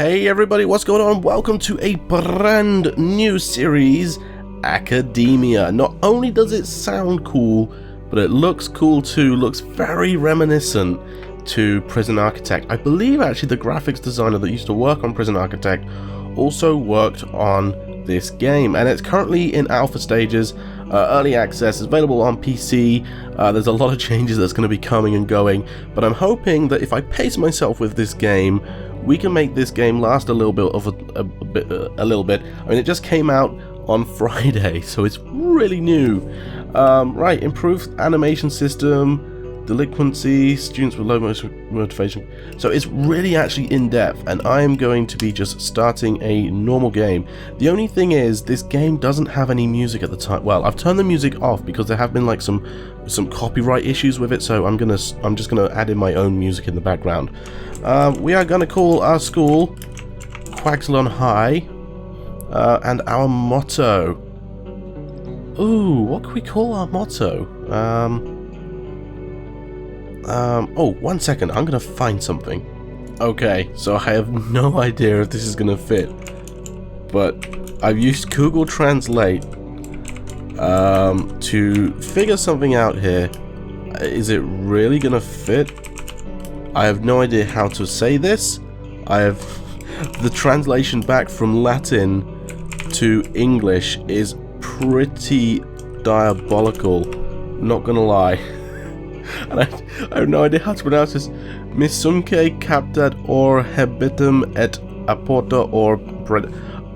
Hey everybody, what's going on? Welcome to a brand new series, Academia. Not only does it sound cool, but it looks cool too. Looks very reminiscent to Prison Architect. I believe actually the graphics designer that used to work on Prison Architect also worked on this game, and it's currently in alpha stages. Early access is available on PC. There's a lot of changes that's going to be coming and going, but I'm hoping that if I pace myself with this game, we can make this game last a little bit. I mean, it just came out on Friday, so it's really new. Right, improved animation system, delinquency, students with low motivation. So it's really actually in depth, and I am going to be just starting a normal game. The only thing is, this game doesn't have any music at the time. Well, I've turned the music off because there have been like some copyright issues with it, so I'm just gonna add in my own music in the background. We are gonna call our school Quagsalon High, and our motto. Ooh, what can we call our motto? Oh, 1 second, I'm gonna find something. Okay, so I have no idea if this is gonna fit, but I've used Google Translate to figure something out here. Is it really gonna fit? I have no idea how to say this. I have the translation back from Latin to English is pretty diabolical, not gonna lie. And I have no idea how to pronounce this. Misumque captat or habitum et aporta or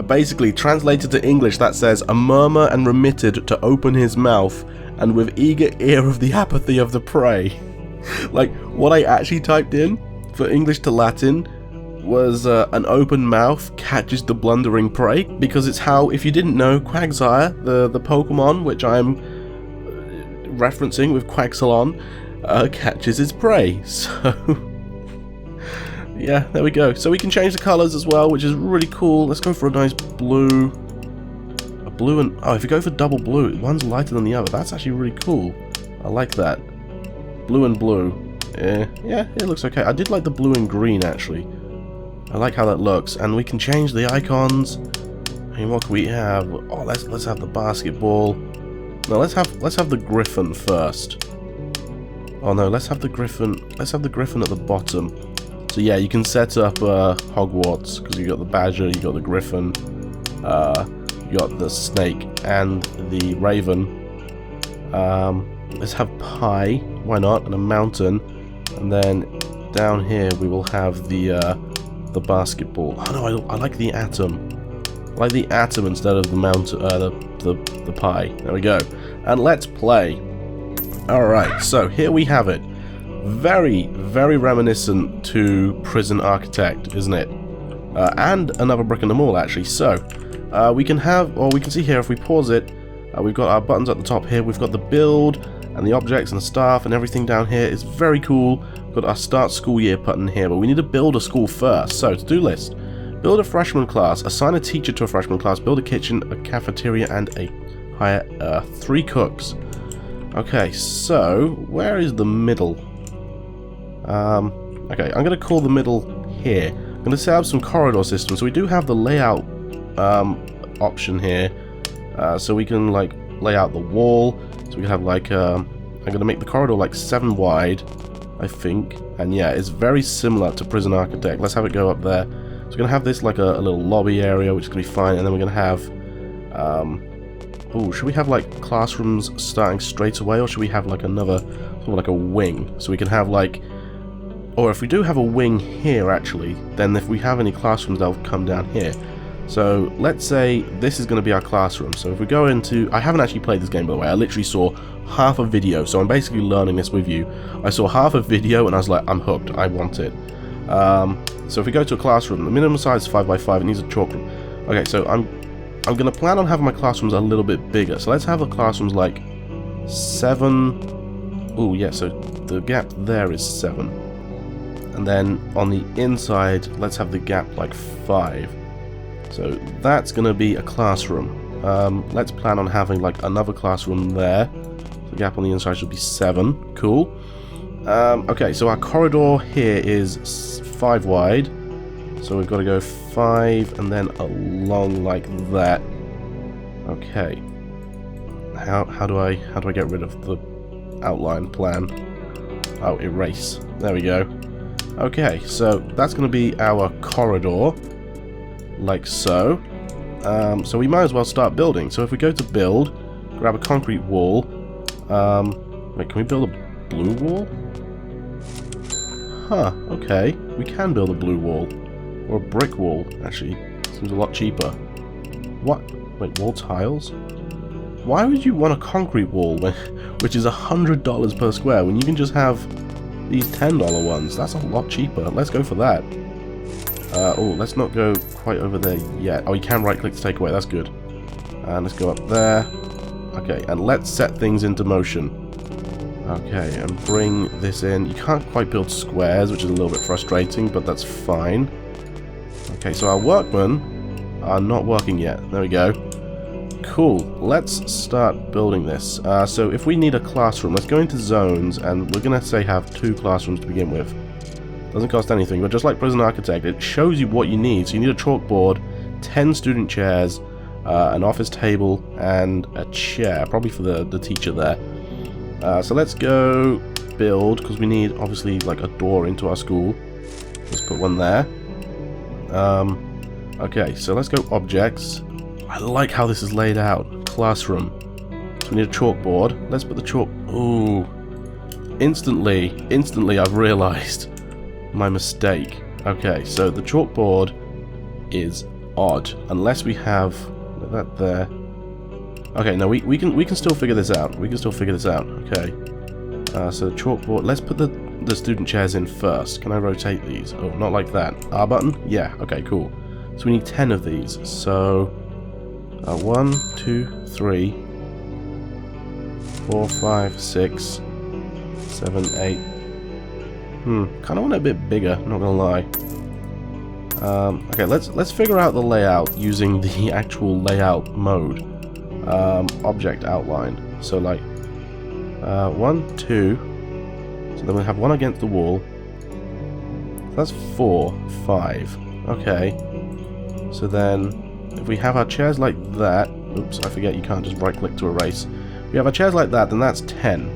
basically translated to English that says a murmur and remitted to open his mouth and with eager ear of the apathy of the prey. Like, what I actually typed in for English to Latin was an open mouth catches the blundering prey, because it's how, if you didn't know, Quagsire, the Pokemon which I'm referencing with Quagsalon, catches its prey. So yeah, there we go. So we can change the colors as well, which is really cool. Let's go for a nice blue. A blue and... oh, if you go for double blue, one's lighter than the other. That's actually really cool. I like that. Blue and blue. Yeah, it looks okay. I did like the blue and green, actually. I like how that looks. And we can change the icons. I mean, what can we have? Oh, let's have the basketball. No, let's have the griffin first. Oh no, let's have the griffin. Let's have the griffin at the bottom. So yeah, you can set up Hogwarts, because you got the badger, you got the griffin, you got the snake and the raven. Let's have pie, why not, and a mountain, and then down here we will have the basketball. Oh no, I like the atom. I like the atom instead of the mountain, the pie. There we go. And let's play. Alright, so here we have it. Very, very reminiscent to Prison Architect, isn't it? And another brick in the mall, actually. So, we can have, or we can see here if we pause it, we've got our buttons at the top here. We've got the build and the objects and the staff and everything down here. It's very cool. We've got our start school year button here, but we need to build a school first. So, to-do list. Build a freshman class, assign a teacher to a freshman class, build a kitchen, a cafeteria, and hire 3 cooks. Okay, so where is the middle? Okay, I'm going to call the middle here. I'm going to set up some corridor systems. So we do have the layout option here, so we can like lay out the wall. So we have like I'm going to make the corridor like 7 wide, I think, and yeah, it's very similar to Prison Architect. Let's have it go up there. So we're going to have this like a little lobby area, which is going to be fine, and then we're going to have oh, should we have like classrooms starting straight away, or should we have like another sort of like a wing, so we can have like, or if we do have a wing here actually, then if we have any classrooms, they'll come down here. So let's say this is going to be our classroom. So if we go into, I haven't actually played this game by the way, I literally saw half a video, so I'm basically learning this with you. I saw half a video and I was like, I'm hooked, I want it. So if we go to a classroom, the minimum size is 5x5, it needs a chalk room. Okay, so I'm going to plan on having my classrooms a little bit bigger. So let's have the classrooms like 7. Oh yeah, so the gap there is 7. And then on the inside, let's have the gap like 5. So that's going to be a classroom. Let's plan on having like another classroom there. The gap on the inside should be 7. Cool. Okay, so our corridor here is 5 wide. So we've got to go 5 and then along like that. Okay. How do I get rid of the outline plan? Oh, erase. There we go. Okay, so that's going to be our corridor, like so. So we might as well start building. So if we go to build, grab a concrete wall. Wait, can we build a blue wall? Huh, okay. We can build a blue wall. Or a brick wall, actually. Seems a lot cheaper. What? Wait, wall tiles? Why would you want a concrete wall, which is $100 per square, when you can just have these $10 ones? That's a lot cheaper. Let's go for that. Oh, let's not go quite over there yet. Oh, you can right-click to take away. That's good. And let's go up there. Okay, and let's set things into motion. Okay, and bring this in. You can't quite build squares, which is a little bit frustrating, but that's fine. Okay, so our workmen are not working yet. There we go. Cool. Let's start building this. So if we need a classroom, let's go into zones, and we're going to say have 2 classrooms to begin with. Doesn't cost anything, but just like Prison Architect, it shows you what you need. So you need a chalkboard, 10 student chairs, an office table, and a chair, probably for the teacher there. So let's go build, because we need, obviously, like a door into our school. Let's put one there. Okay, so let's go objects. I like how this is laid out. Classroom. So we need a chalkboard. Let's put the chalk... Ooh. Instantly I've realized my mistake. Okay, so the chalkboard is odd. Unless we have that there. Okay, no, we can still figure this out. We can still figure this out. Okay. So chalkboard. Let's put the student chairs in first. Can I rotate these? Oh, not like that. R button? Yeah. Okay, cool. So we need 10 of these. So 1, 2, 3, 4, 5, 6, 7, 8. Kind of want it a bit bigger. Not gonna lie. Okay, let's figure out the layout using the actual layout mode. Object outline. So like 1, 2. So then we have one against the wall. That's 4, 5. Okay. So then if we have our chairs like that, oops, I forget you can't just right click to erase. If we have our chairs like that, then that's 10.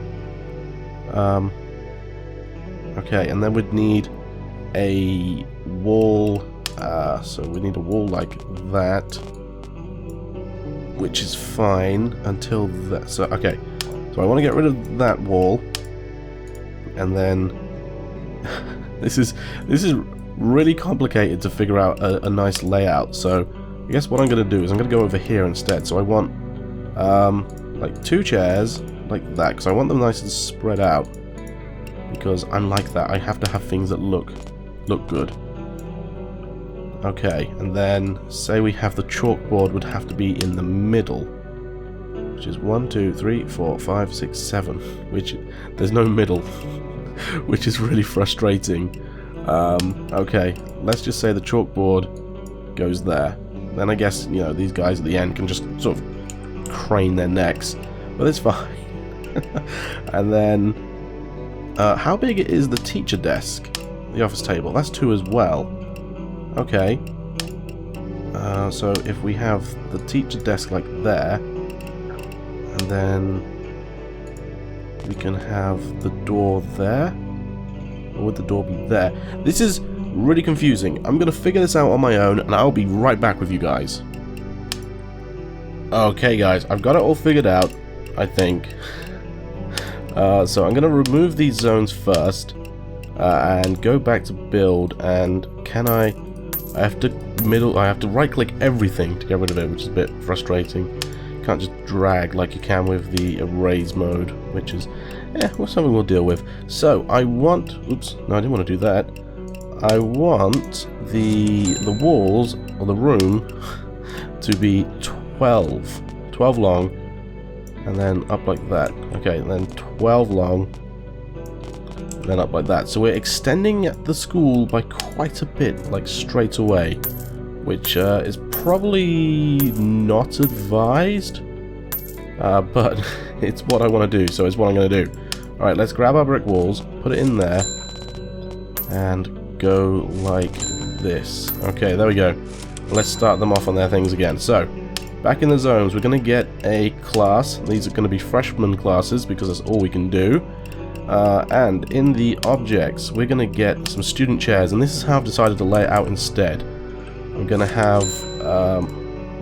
Okay, and then we'd need a wall, so we need a wall like that, which is fine until that. So okay, so I want to get rid of that wall, and then this is really complicated to figure out a nice layout. So I guess what I'm going to do is I'm going to go over here instead. So I want like 2 chairs like that, because I want them nice and spread out, because I'm like that. I have to have things that look good. Okay, and then say we have the chalkboard would have to be in the middle, which is 1, 2, 3, 4, 5, 6, 7, which there's no middle, which is really frustrating. Okay, let's just say the chalkboard goes there. Then I guess, you know, these guys at the end can just sort of crane their necks, but it's fine. And then how big is the teacher desk? The office table. That's 2 as well. Okay. So if we have the teacher desk like there, and then we can have the door there, or would the door be there? This is really confusing. I'm going to figure this out on my own, and I'll be right back with you guys. Okay, guys, I've got it all figured out, I think. So I'm going to remove these zones first, and go back to build. And can I have to right click everything to get rid of it, which is a bit frustrating. You can't just drag like you can with the erase mode, which is well, something we'll deal with. So I want, oops, no, I didn't want to do that. I want the walls or the room to be 12 long, and then up like that. Okay, and then 12 long, and then up like that. So we're extending the school by quite a bit, like straight away, which is probably not advised, but it's what I want to do, so it's what I'm going to do. Alright, let's grab our brick walls, put it in there, and go like this. Okay, there we go. Let's start them off on their things again. So, back in the zones, we're going to get a class. These are going to be freshman classes because that's all we can do. And in the objects, we're going to get some student chairs. And this is how I've decided to lay it out instead. I'm going to have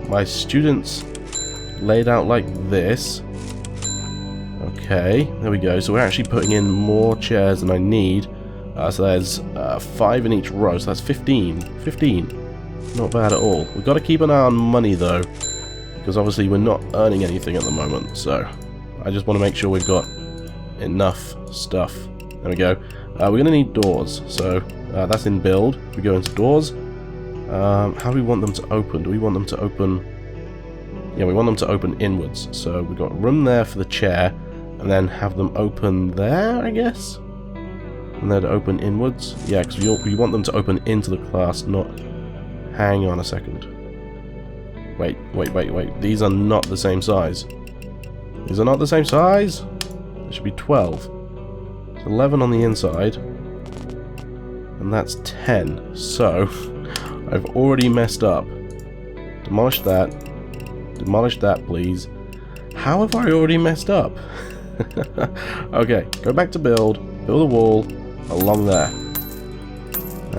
my students laid out like this. Okay, there we go. So we're actually putting in more chairs than I need. So there's 5 in each row, so that's 15. 15. Not bad at all. We've got to keep an eye on money though, because obviously we're not earning anything at the moment. So I just want to make sure we've got enough stuff. There we go. We're going to need doors. So that's in build. If we go into doors, how do we want them to open? Do we want them to open... Yeah, we want them to open inwards. So we've got room there for the chair, and then have them open there, I guess? And then open inwards? Yeah, because we want them to open into the class, not... Hang on a second. Wait. These are not the same size. These are not the same size? There should be 12. It's 11 on the inside. And that's 10. So, I've already messed up. Demolish that. Demolish that, please. How have I already messed up? Okay, go back to build. Build a wall along there.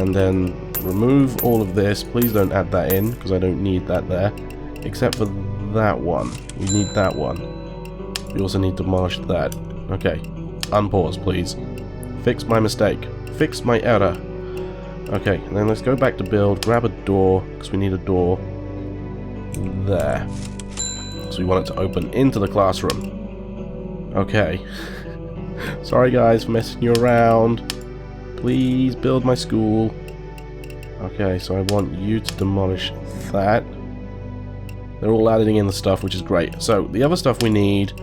And then remove all of this. Please don't add that in, because I don't need that there. Except for that one. We need that one. We also need to demolish that. Okay. Unpause, please. Fix my mistake. Fix my error. Okay, and then let's go back to build. Grab a door, because we need a door there. So we want it to open into the classroom. Okay. Sorry guys for messing you around. Please build my school. Okay, so I want you to demolish that. They're all adding in the stuff, which is great. So the other stuff we need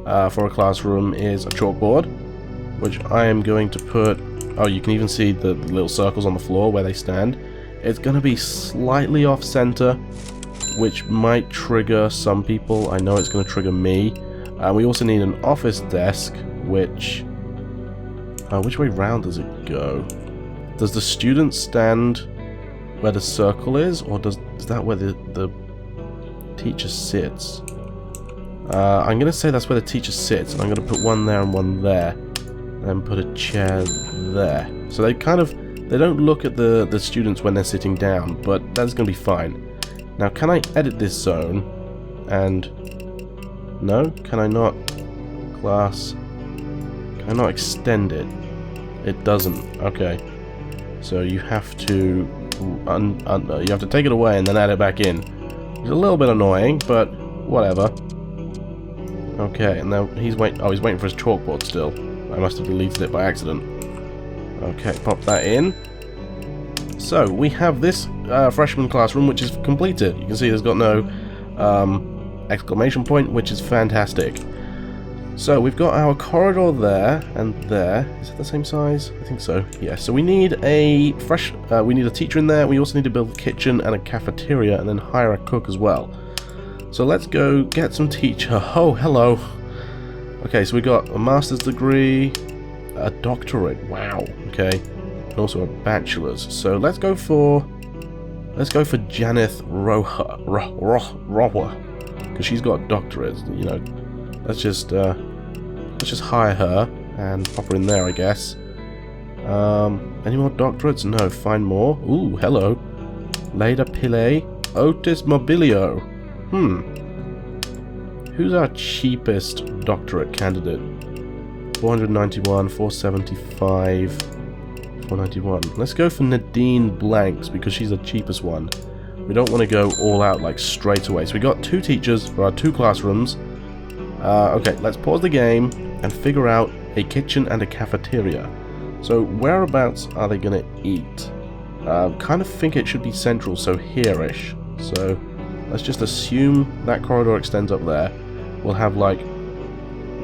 for a classroom is a chalkboard, which I am going to put... Oh, you can even see the little circles on the floor where they stand. It's going to be slightly off center, which might trigger some people. I know it's going to trigger me. We also need an office desk, which way round does it go? Does the student stand where the circle is, or is that where the teacher sits? I'm going to say that's where the teacher sits, and I'm going to put one there and one there, and put a chair there. So they don't look at the students when they're sitting down, but that's going to be fine. Now, can I edit this zone? And no, can I not? Class. Can I not extend it? It doesn't. Okay. So you have to you have to take it away and then add it back in. It's a little bit annoying, but whatever. Okay, and now he's waiting. Oh, he's waiting for his chalkboard still. I must have deleted it by accident. Okay, pop that in. So we have this freshman classroom, which is completed. You can see there's got no exclamation point, which is fantastic. So we've got our corridor there and there. Is it the same size? I think so. Yeah. So we need a we need a teacher in there. We also need to build a kitchen and a cafeteria, and then hire a cook as well. So let's go get some teacher. Oh, hello. Okay, so we got a master's degree, a doctorate. Wow. Okay, and also a bachelor's. So let's go for Janeth Rohwa, because she's got doctorates. You know, let's just hire her and pop her in there, I guess. Any more doctorates? No. Find more. Ooh, hello. Leda Pile Otis Mobilio. Who's our cheapest doctorate candidate? 491, 475, 491. Let's go for Nadine Blanks because she's the cheapest one. We don't want to go all out like straight away. So we got 2 teachers for our 2 classrooms. Okay, let's pause the game and figure out a kitchen and a cafeteria. So whereabouts are they going to eat? Kind of think it should be central, so here-ish. So let's just assume that corridor extends up there. We'll have like,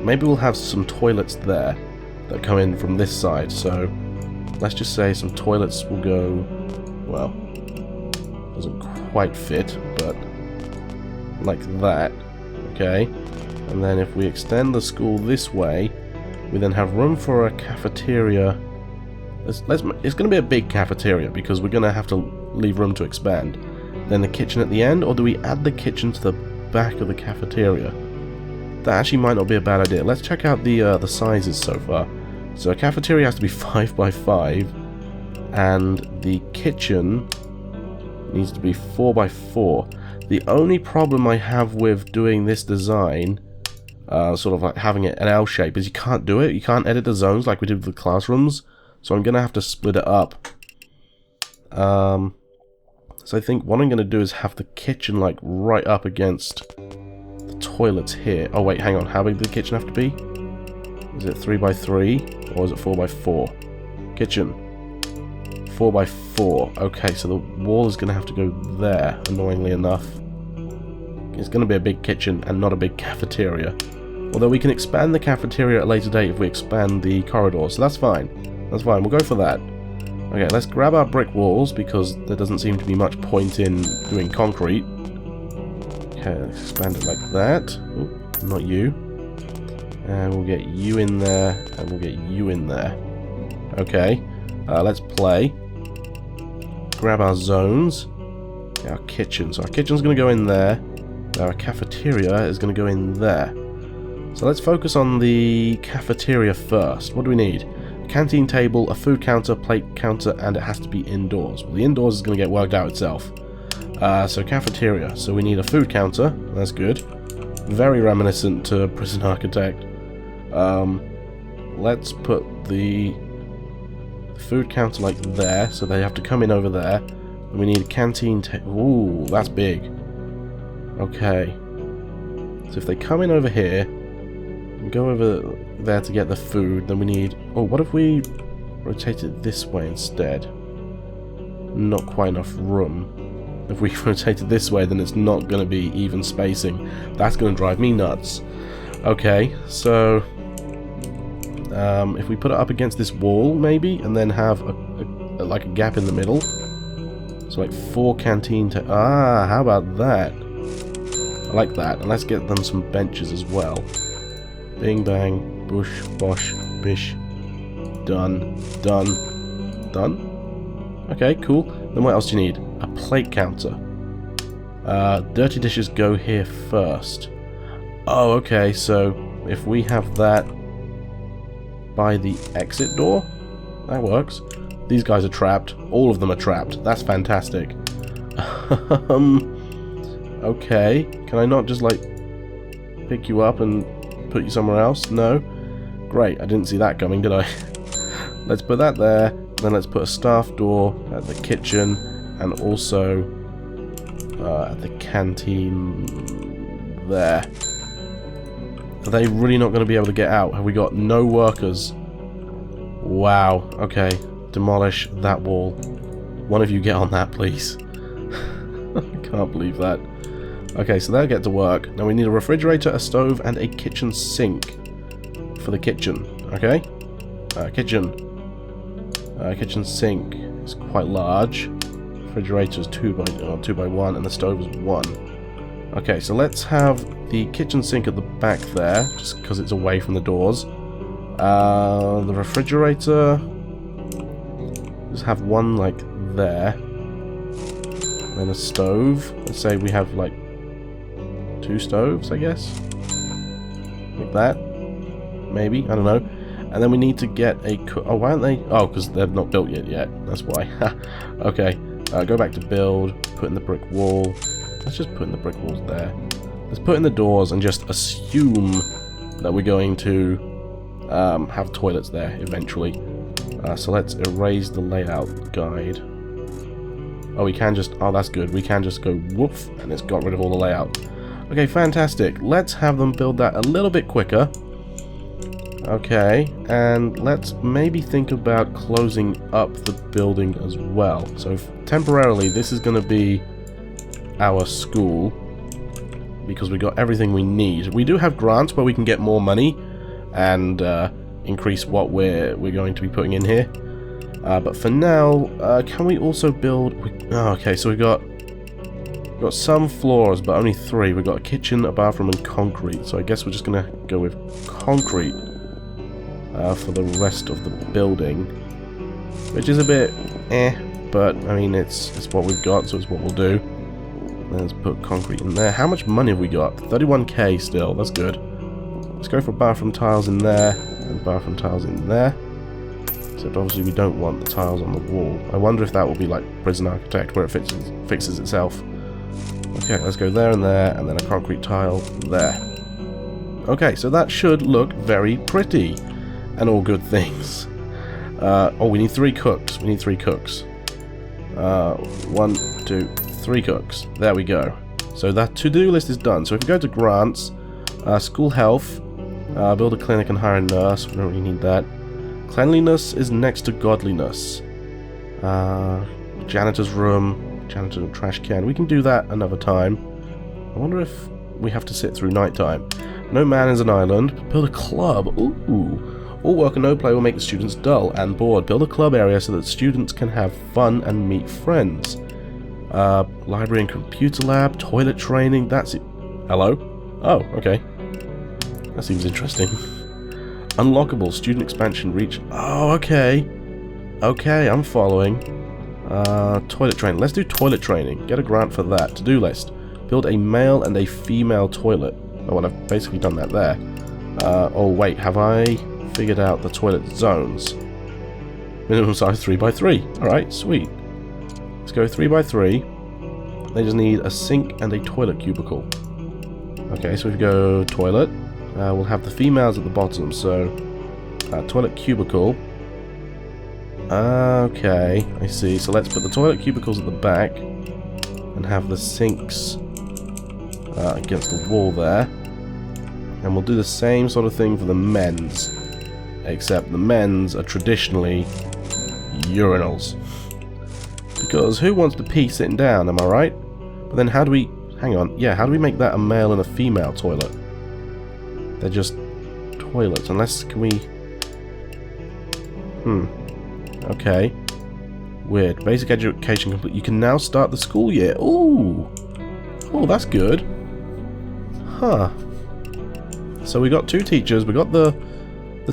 maybe we'll have some toilets there that come in from this side. So let's just say some toilets will go, well, doesn't quite fit, but like that. Okay. And then if we extend the school this way, we then have room for a cafeteria. It's going to be a big cafeteria because we're going to have to leave room to expand. Then the kitchen at the end, or do we add the kitchen to the back of the cafeteria? That actually might not be a bad idea. Let's check out the sizes so far. So a cafeteria has to be 5 by 5, and the kitchen needs to be 4 by 4. The only problem I have with doing this design, sort of like having it an L shape, is you can't do it. You can't edit the zones like we did with the classrooms. So I'm going to have to split it up. So I think what I'm going to do is have the kitchen like right up against the toilets here. Oh wait, hang on. How big does the kitchen have to be? Is it 3 by 3 or is it 4 by 4? Kitchen. 4 by 4. Okay, so the wall is going to have to go there, annoyingly enough. It's going to be a big kitchen and not a big cafeteria. Although we can expand the cafeteria at a later date if we expand the corridors, so that's fine. That's fine, we'll go for that. Okay, let's grab our brick walls because there doesn't seem to be much point in doing concrete. Okay, let's expand it like that. Ooh, not you. And we'll get you in there, and we'll get you in there. Okay, let's play. Grab our zones. Our kitchen. So our kitchen's going to go in there. Our cafeteria is going to go in there. So let's focus on the cafeteria first. What do we need? A canteen table, a food counter, plate counter, and it has to be indoors. Well, the indoors is going to get worked out itself. So cafeteria. So we need a food counter. That's good. Very reminiscent to Prison Architect. Let's put the food counter like there, so they have to come in over there. And we need a canteen table. Ooh, that's big. Okay. So if they come in over here and go over there to get the food, then we need... Oh, what if we rotate it this way instead? Not quite enough room. If we rotate it this way, then it's not going to be even spacing. That's going to drive me nuts. Okay, so... if we put it up against this wall, maybe, and then have like a gap in the middle. So like 4 canteen how about that? I like that. And let's get them some benches as well. Bing bang, bush, bosh, bish. Done. Done. Done? Okay, cool. Then what else do you need? A plate counter. Dirty dishes go here first. Oh, okay, so if we have that by the exit door, that works. These guys are trapped. All of them are trapped. That's fantastic. Okay. Can I not just, like, pick you up and put you somewhere else? No? Great. I didn't see that coming, did I? Let's put that there. Then let's put a staff door at the kitchen and also at the canteen there. Are they really not going to be able to get out? Have we got no workers? Wow. Okay. Demolish that wall. One of you get on that, please. I can't believe that. Okay, so they'll get to work. Now we need a refrigerator, a stove, and a kitchen sink for the kitchen. Okay? Kitchen sink is quite large. Refrigerator is 2 by 1, and the stove is 1. Okay, so let's have the kitchen sink at the back there, just because it's away from the doors. The refrigerator, just have one like there. Then a stove. Let's say we have like 2 stoves, I guess. Like that. Maybe, I don't know. And then we need to get a oh, why aren't they? Oh, because they're not built yet. That's why. Okay. Go back to build. Put in the brick wall. Let's just put in the brick walls there. Let's put in the doors and just assume that we're going to have toilets there eventually. So let's erase the layout guide. Oh, we can just... Oh, that's good. We can just go woof, and it's got rid of all the layout. Okay, fantastic. Let's have them build that a little bit quicker. Okay, and let's maybe think about closing up the building as well. So temporarily, this is going to be our school, because we got everything we need. We do have grants where we can get more money and increase what we're going to be putting in here. But for now, can we also build... Oh, okay, so we've got some floors, but only 3. We've got a kitchen, a bathroom, and concrete. So I guess we're just going to go with concrete for the rest of the building. Which is a bit... but I mean, it's what we've got, so it's what we'll do. Let's put concrete in there. How much money have we got? 31k still. That's good. Let's go for bathroom tiles in there and bathroom tiles in there. Except obviously we don't want the tiles on the wall. I wonder if that will be like Prison Architect, where it fixes itself. Okay, let's go there, and then a concrete tile there. Okay, so that should look very pretty, and all good things. Oh, we need 3 cooks. We need 3 cooks. 1, 2, 3 cooks. There we go. So that to-do list is done. So if we go to grants, school health, build a clinic and hire a nurse. We don't really need that. Cleanliness is next to godliness. Janitor's room, janitor trash can. We can do that another time. I wonder if we have to sit through nighttime. No man is an island. Build a club. Ooh. All work and no play will make the students dull and bored. Build a club area so that students can have fun and meet friends. Library and computer lab, toilet training. That's it. Hello? Oh, okay. That seems interesting. Unlockable, student expansion reach. Oh, okay. Okay, I'm following. Toilet training. Let's do toilet training. Get a grant for that. To-do list. Build a male and a female toilet. Oh, well, I've basically done that there. Oh, wait. Have I figured out the toilet zones? Minimum size 3x3. Alright, sweet. Let's go 3x3. They just need a sink and a toilet cubicle. Okay, so if we go toilet, we'll have the females at the bottom, so toilet cubicle. Okay, I see. So let's put the toilet cubicles at the back and have the sinks against the wall there. And we'll do the same sort of thing for the men's, except the men's are traditionally urinals. Because who wants to pee sitting down, am I right? But then how do we... Hang on, yeah, how do we make that a male and a female toilet? They're just toilets, unless... Can we... Okay. Weird. Basic education complete. You can now start the school year. Ooh! Oh, that's good. Huh. So we got 2 teachers, we got the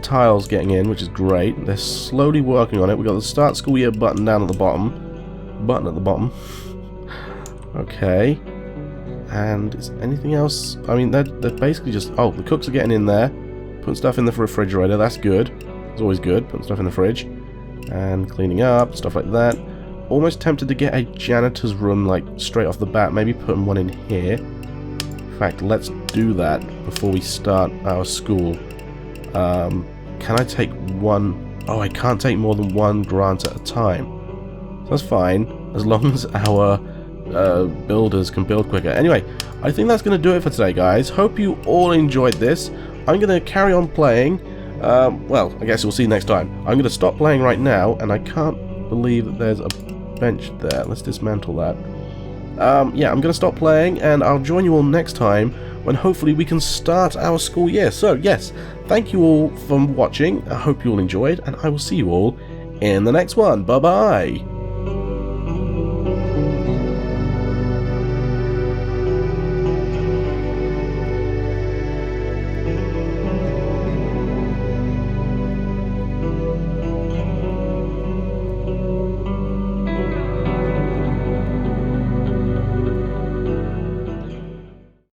tiles getting in, which is great. They're slowly working on it. We got the start school year button down at the bottom. Button at the bottom. Okay. And is anything else? I mean, they're basically just... Oh, the cooks are getting in there. Putting stuff in the refrigerator. That's good. It's always good, putting stuff in the fridge. And cleaning up, stuff like that. Almost tempted to get a janitor's room, like, straight off the bat. Maybe putting one in here. In fact, let's do that before we start our school. Can I take one... Oh, I can't take more than 1 grant at a time. So that's fine, as long as our builders can build quicker. Anyway, I think that's going to do it for today, guys. Hope you all enjoyed this. I'm going to carry on playing. Well, I guess we'll see next time. I'm going to stop playing right now, and I can't believe that there's a bench there. Let's dismantle that. Yeah, I'm going to stop playing, and I'll join you all next time when hopefully we can start our school year. So, yes, thank you all for watching. I hope you all enjoyed, and I will see you all in the next one. Bye-bye.